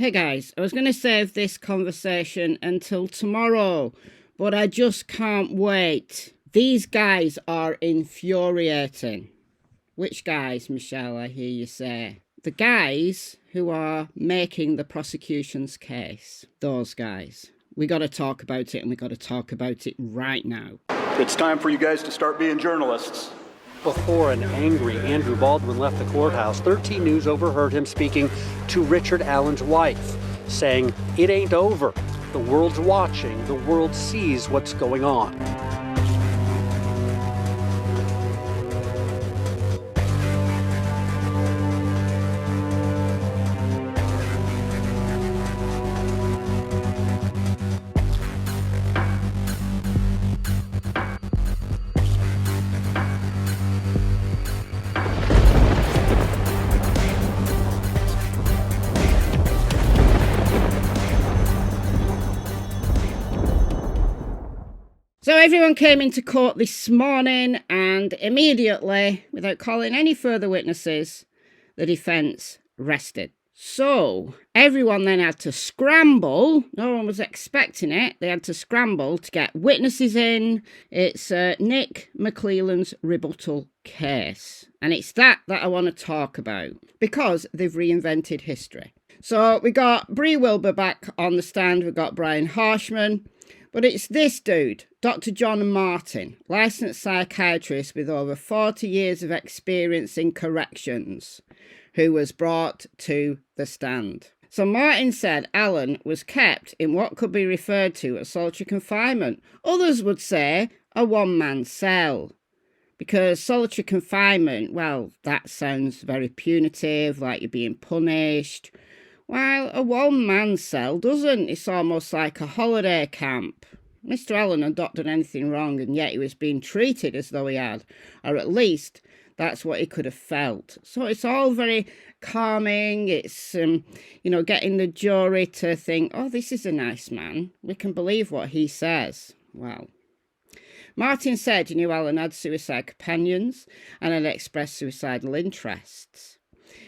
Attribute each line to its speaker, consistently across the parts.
Speaker 1: Hey guys, I was going to save this conversation until tomorrow, but I just can't wait. These guys are infuriating. Which guys, Michelle, I hear you say? The guys who are making the prosecution's case. Those guys. We got to talk about it, and we got to talk about it right now.
Speaker 2: It's time for you guys to start being journalists.
Speaker 3: Before an angry Andrew Baldwin left the courthouse, 13 News overheard him speaking to Richard Allen's wife, saying, "It ain't over. The world's watching. The world sees what's going on."
Speaker 1: So everyone came into court this morning, and immediately, without calling any further witnesses, the defence rested. So everyone then had to scramble. No one was expecting it. They had to scramble to get witnesses in. It's Nick McClelland's rebuttal case. And it's that I want to talk about, because they've reinvented history. So we got Bree Wilbur back on the stand. We've got Brian Harshman. But it's this dude, Dr. John Martin, licensed psychiatrist with over 40 years of experience in corrections, who was brought to the stand. So Martin said Allen was kept in what could be referred to as solitary confinement. Others would say a one-man cell. Because solitary confinement, well, that sounds very punitive, like you're being punished. While a one-man cell doesn't. It's almost like a holiday camp. Mr. Allen had not done anything wrong, and yet he was being treated as though he had. Or at least, that's what he could have felt. So it's all very calming. It's, getting the jury to think, oh, this is a nice man. We can believe what he says. Well, Martin said he knew Allen had suicide companions and had expressed suicidal interests.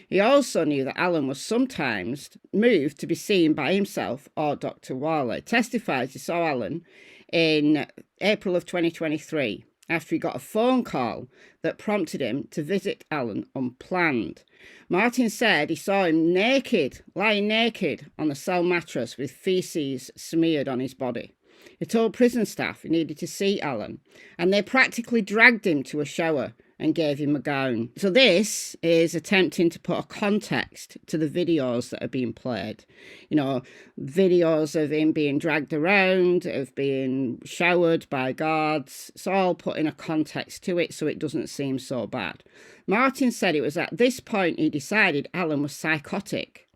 Speaker 1: He also knew that Allen was sometimes moved to be seen by himself or Dr. Worley. Testifies he saw Allen in April of 2023 after he got a phone call that prompted him to visit Allen unplanned. Martin said he saw him naked, lying naked on the cell mattress with feces smeared on his body. He told prison staff he needed to see Allen, and they practically dragged him to a shower and gave him a gown. So this is attempting to put a context to the videos that are being played. Videos of him being dragged around, of being showered by guards. It's all putting a context to it so it doesn't seem so bad. Martin said it was at this point he decided Allen was psychotic.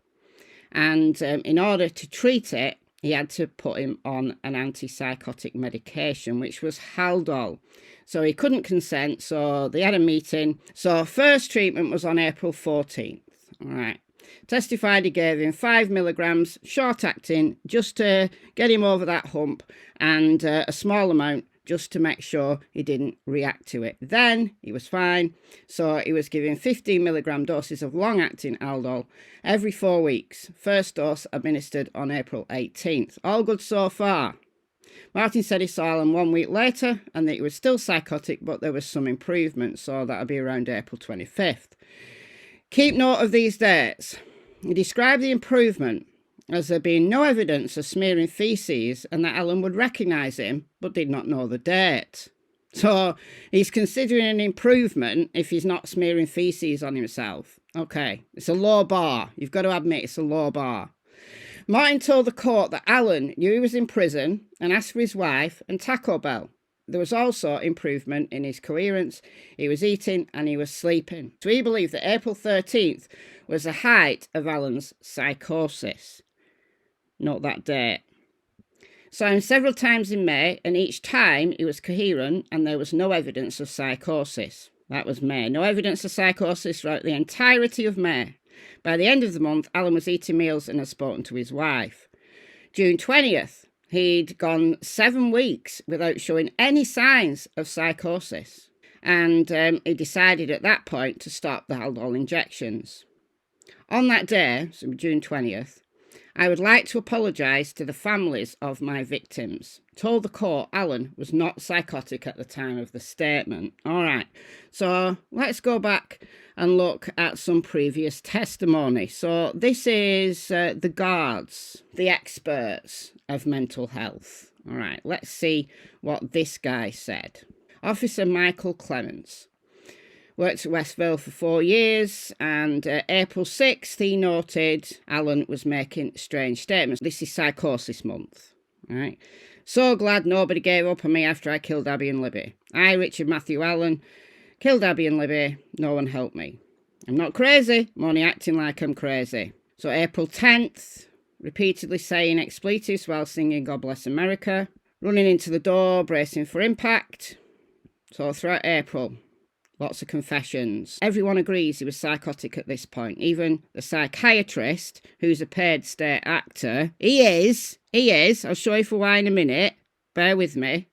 Speaker 1: And in order to treat it, he had to put him on an antipsychotic medication, which was Haldol. So he couldn't consent, so they had a meeting. So first treatment was on April 14th. All right. Testified he gave him 5 milligrams, short-acting, just to get him over that hump, and a small amount just to make sure he didn't react to it. Then he was fine. So he was given 15 milligram doses of long-acting Haldol every 4 weeks. First dose administered on April 18th. All good so far. Martin said he saw Allen 1 week later and that he was still psychotic, but there was some improvement, so that'll be around April 25th. Keep note of these dates. He described the improvement as there being no evidence of smearing feces and that Allen would recognise him, but did not know the date. So he's considering an improvement if he's not smearing feces on himself. Okay, it's a low bar. You've got to admit it's a low bar. Martin told the court that Allen knew he was in prison and asked for his wife and Taco Bell. There was also improvement in his coherence. He was eating and he was sleeping. So he believed that April 13th was the height of Allen's psychosis. Note that date. Saw him several times in May, and each time he was coherent and there was no evidence of psychosis. That was May. No evidence of psychosis throughout the entirety of May. By the end of the month, Allen was eating meals and had spoken to his wife. June 20th, he'd gone 7 weeks without showing any signs of psychosis. And he decided at that point to stop the Haldol injections. On that day, so June 20th, I would like to apologise to the families of my victims. Told the court Alan was not psychotic at the time of the statement. All right, so let's go back and look at some previous testimony. So this is the guards, the experts of mental health. All right, let's see what this guy said. Officer Michael Clements worked at Westville for 4 years, and April 6th, he noted Alan was making strange statements. This is Psychosis Month, all right? So glad nobody gave up on me after I killed Abby and Libby. I, Richard Matthew Allen, killed Abby and Libby. No one helped me. I'm not crazy. I'm only acting like I'm crazy. So April 10th, repeatedly saying expletives while singing God Bless America. Running into the door, bracing for impact. So throughout April, lots of confessions. Everyone agrees he was psychotic at this point. Even the psychiatrist, who's a paid state actor, he is. I'll show you for why in a minute. Bear with me.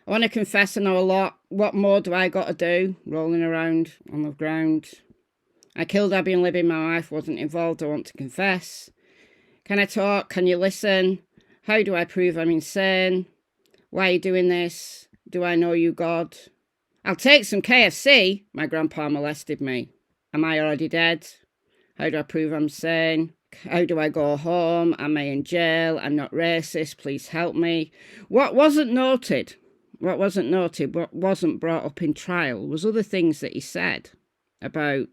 Speaker 1: I want to confess I know a lot. What more do I got to do? Rolling around on the ground. I killed Abby and Libby. My wife wasn't involved. I want to confess. Can I talk? Can you listen? How do I prove I'm insane? Why are you doing this? Do I know you, God? I'll take some KFC. My grandpa molested me. Am I already dead? How do I prove I'm sane? How do I go home? Am I in jail? I'm not racist. Please help me. What wasn't noted, what wasn't brought up in trial was other things that he said about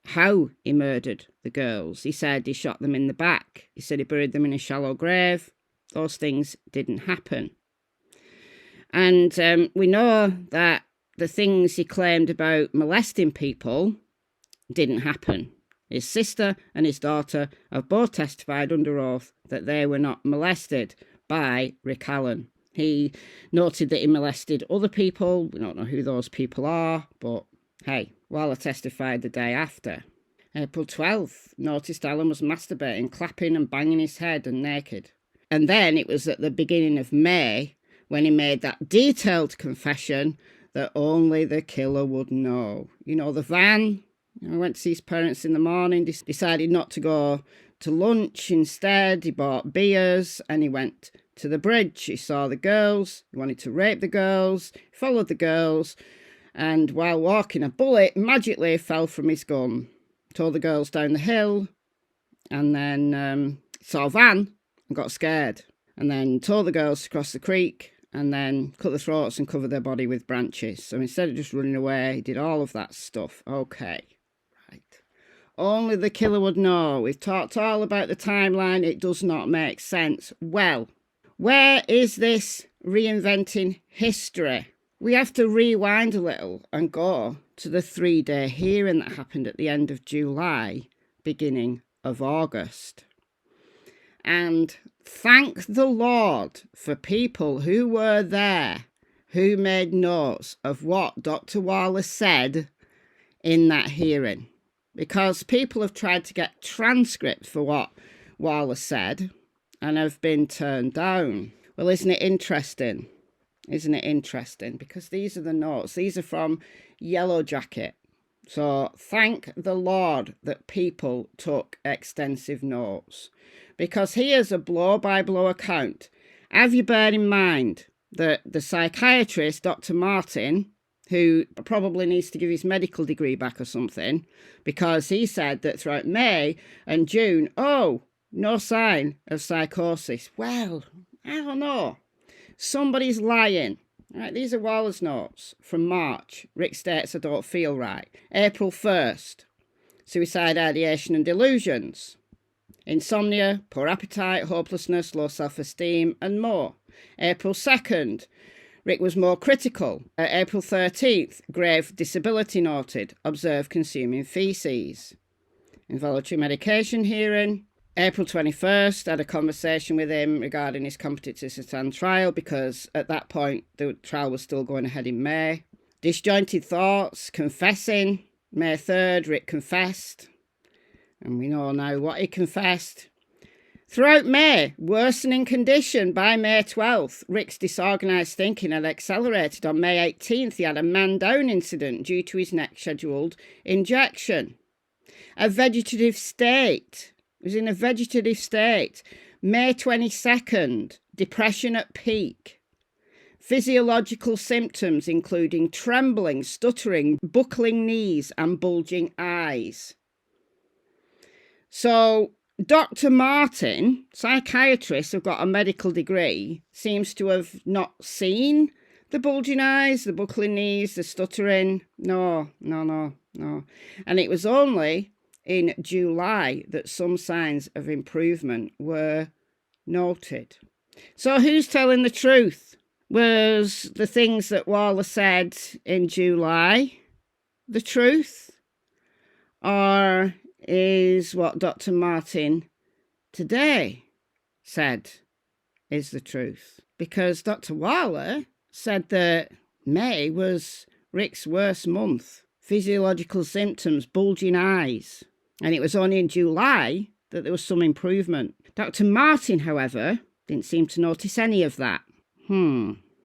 Speaker 1: how he murdered the girls. He said he shot them in the back. He said he buried them in a shallow grave. Those things didn't happen. And we know that the things he claimed about molesting people didn't happen. His sister and his daughter have both testified under oath that they were not molested by Rick Allen. He noted that he molested other people. We don't know who those people are, but hey, Waller testified the day after. April 12th, noticed Allen was masturbating, clapping and banging his head and naked. And then it was at the beginning of May when he made that detailed confession that only the killer would know. You know, the van, I went to see his parents in the morning, decided not to go to lunch. Instead, he bought beers and he went to the bridge. He saw the girls, he wanted to rape the girls, followed the girls, and while walking, a bullet magically fell from his gun. Told the girls down the hill, and then saw a van and got scared. And then told the girls to cross the creek, and then cut their throats and cover their body with branches. So instead of just running away, he did all of that stuff. Okay, right. Only the killer would know. We've talked all about the timeline. It does not make sense. Well, where is this reinventing history? We have to rewind a little and go to the 3-day hearing that happened at the end of July, beginning of August. And thank the Lord for people who were there, who made notes of what Dr. Waller said in that hearing. Because people have tried to get transcripts for what Waller said and have been turned down. Well, isn't it interesting? Isn't it interesting? Because these are the notes. These are from Yellow Jacket. So thank the Lord that people took extensive notes. Because here's a blow-by-blow account. Have you bear in mind that the psychiatrist, Dr. Martin, who probably needs to give his medical degree back or something, because he said that throughout May and June, no sign of psychosis. Well, I don't know. Somebody's lying. All right, these are Waller's notes from March. Rick states, I don't feel right. April 1st, suicide ideation and delusions. Insomnia, poor appetite, hopelessness, low self-esteem, and more. April 2nd, Rick was more critical. April 13th, grave disability noted, observed consuming feces. Involuntary medication hearing. April 21st, had a conversation with him regarding his competency to stand trial because at that point the trial was still going ahead in May. Disjointed thoughts, confessing. May 3rd, Rick confessed. And we know now what he confessed. Throughout May, worsening condition by May 12th. Rick's disorganised thinking had accelerated. On May 18th, he had a man-down incident due to his next scheduled injection. A vegetative state. He was in a vegetative state. May 22nd, depression at peak. Physiological symptoms including trembling, stuttering, buckling knees and bulging eyes. So Dr. Martin, psychiatrist who've got a medical degree, seems to have not seen the bulging eyes, the buckling knees, the stuttering. No. And it was only in July that some signs of improvement were noted. So who's telling the truth? Was the things that Waller said in July the truth? Or is what Dr. Martin today said is the truth? Because Dr. Waller said that May was Rick's worst month. Physiological symptoms, bulging eyes. And it was only in July that there was some improvement. Dr. Martin, however, didn't seem to notice any of that.